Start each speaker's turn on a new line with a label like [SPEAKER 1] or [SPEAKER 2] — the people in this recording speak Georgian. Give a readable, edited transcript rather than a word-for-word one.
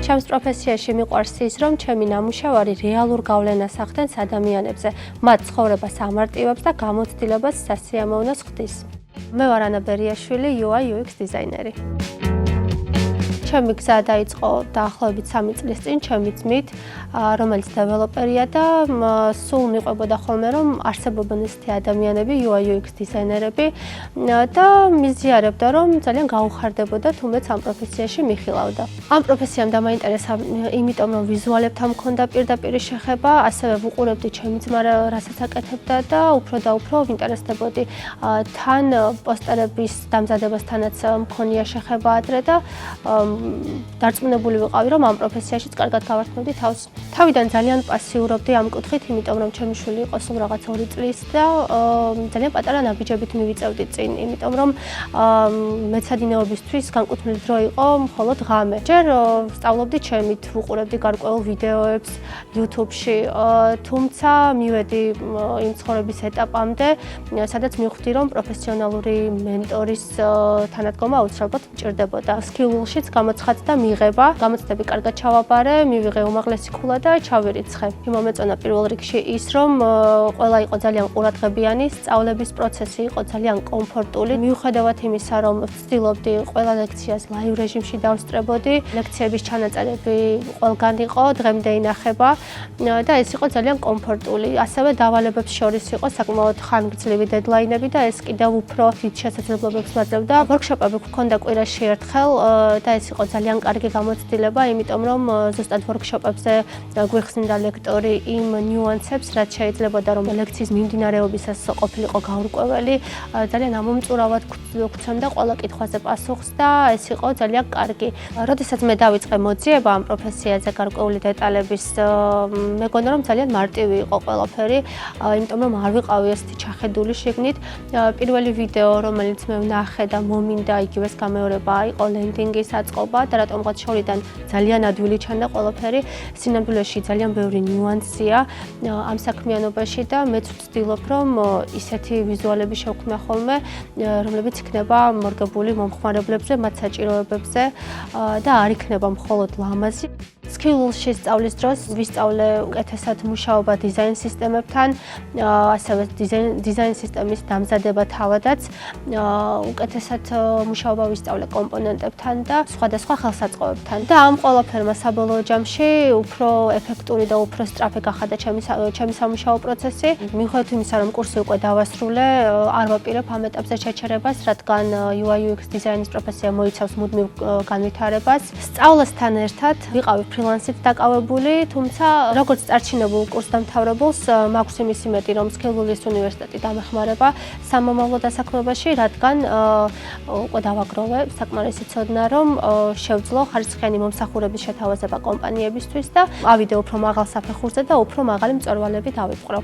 [SPEAKER 1] ჩემს პროფესიაში მიყვარს ის, რომ ჩემი ნამუშევარი რეალურ გავლენას ახდენს ადამიანებზე, მათ ცხოვრებას ამარტივებს და გამოცდილებას სასიამოვნოს ხდის. მე ვარ ანა ბერიაშვილი, UI UX დიზაინერი. ჩემი გზა დაიწყო დაახლოებით 3 წლის წინ ჩემი ძმით, რომელიც დეველოპერია და სულ მიყვებოდა ხოლმე, რომ არსებობენ ესეთი ადამიანები, UI UX დიზაინერები და მიზიარებდა, რომ ძალიან გაუხარდებოდა თუნდაც ამ პროფესიაში მიხილავდა. ამ პროფესიამ დამაინტერესა, იმიტომ რომ ვიზუალებთან მქონდა პირდაპირ შეხება, ასევე ვუყურებდი ჩემი ძმა რასაც აკეთებდა და უფრო და უფრო ვინტერესდებოდი. თან პოსტერების დამზადებასთანაც მქონია შეხება ადრე და დარწმუნებული ვიყავი, რომ ამ პროფესიაშიც კარგად გავართმევდი თავს. თავიდან ძალიან პასიურობდი ამ კუთხით, იმიტომ რომ ჩემი შვილი იყო სულ რაღაც 2 წლის და ძალიან პატარა ნაბიჯებით მივიწევდი წინ, იმიტომ რომ მეცადინეობისთვის განკუთვნილი დრო იყო მხოლოდ ღამე. ჯერ ვსწავლობდი ჩემით, ვუყურებდი გარკვეულ ვიდეოებს YouTube-ში, თუმცა მივედი იმ ცხოვრების ეტაპამდე, სადაც მივხვდი, რომ პროფესიონალური მენტორის თანადგომა აუცილებლად მჭირდებოდა. Skillship გამოცხადდა მიღება, გამოცდები კარგად ჩავაბარე, მივიღე უმაღლესი ქულა და ჩავირიცხე. მომეწონა პირველ რიგში ის, რომ ყველა იყო ძალიან ყურადღებიანი, სწავლების პროცესი იყო ძალიან კომფორტული. მიუხედავად იმისა, რომ ვცდილობდი ყველა ლექციას ლაივ რეჟიმში დავსწრებოდი, ლექციების ჩანაწერები ყველგან იყო, დღემდე ინახება და ეს იყო ძალიან კომფორტული. ასევე დავალებებს შორის იყო საკმაოდ ხანგრძლივი დედლაინები და ეს კიდევ უფრო დიდ შესაძლებლობებს მაძლევდა. ვორქშოპები გვქონდა კვირაში ერთხელ და ეს იყო ძალიან კარგი გამოცდილება, იმიტომ რომ ზუსტად ვორქშოპებზე გვიხსნიდა ლექტორი იმ ნიუანსებს, რაც შეიძლებოდა რომ ლექციის მიმდინარეობისას ყოფილიყო გაურკვეველი, ძალიან ამომწურავად გვქონდა ყველა კითხვაზე პასუხს და ეს იყო ძალიან კარგი. როდესაც მე დავიწყე მოძიება ამ პროფესიაზე გარკვეული დეტალების, მეგონა რომ ძალიან მარტივი იყო ყველაფერი, იმიტომ რომ არ ვიყავი ესეთი ჩახედული შიგნით. პირველი ვიდეო, რომელიც მე ვნახე და მომინდა იგივეს გამეორება იყო ლენდინგის აწყობა და რატომღაც შორიდან ძალიან ადვილი ჩანდა ყველაფერი. სინამდვილეში ძალიან ბევრი ნიუანსია ამ საქმიანობაში და მეც ვცდილობ, რომ ისეთი ვიზუალები შევქმნა ხოლმე, რომლებიც იქნება მორგებული მომხმარებლებზე, მათ საჭიროებებზე და არ იქნება მხოლოდ ლამაზი. Skillship სწავლის დროს ვისწავლე უკეთესად მუშაობა დიზაინ სისტემებთან, ასევე დიზაინ სისტემის დამზადება თავადაც, უკეთესად მუშაობა ვისწავლე კომპონენტებთან და სხვადასხვა ხელსაწყოებთან. და ამ ყველაფერმა საბოლოო ჯამში უფრო ეფექტური და უფრო სწრაფი გახადა ჩემი სამუშაო პროცესი. მიუხედავად იმისა, რომ კურსი უკვე დავასრულე, არ ვაპირებ ამ ეტაპზე შეჩერებას, რადგან UI UX დიზაინის პროფესია მოიცავს მუდმივ განვითარებას. სწავლასთან ერთად ვიყავი ფრილანსით დაკავებული, თუმცა როგორც წარჩინებულ კურსდამთავრებულს მაქვს იმის იმედი, რომ Skillship უნივერსიტეტი დამეხმარება სამომავლო დასაქმებაში, რადგან უკვე დავაგროვე საკმარისი ცოდნა, რომ შევძლო ხარისხიანი მომსახურების შეთავაზება კომპანიებისთვის და ავიდე უფრო მაღალ საფეხურზე და უფრო მაღალი მწვერვალები დავიპყრო.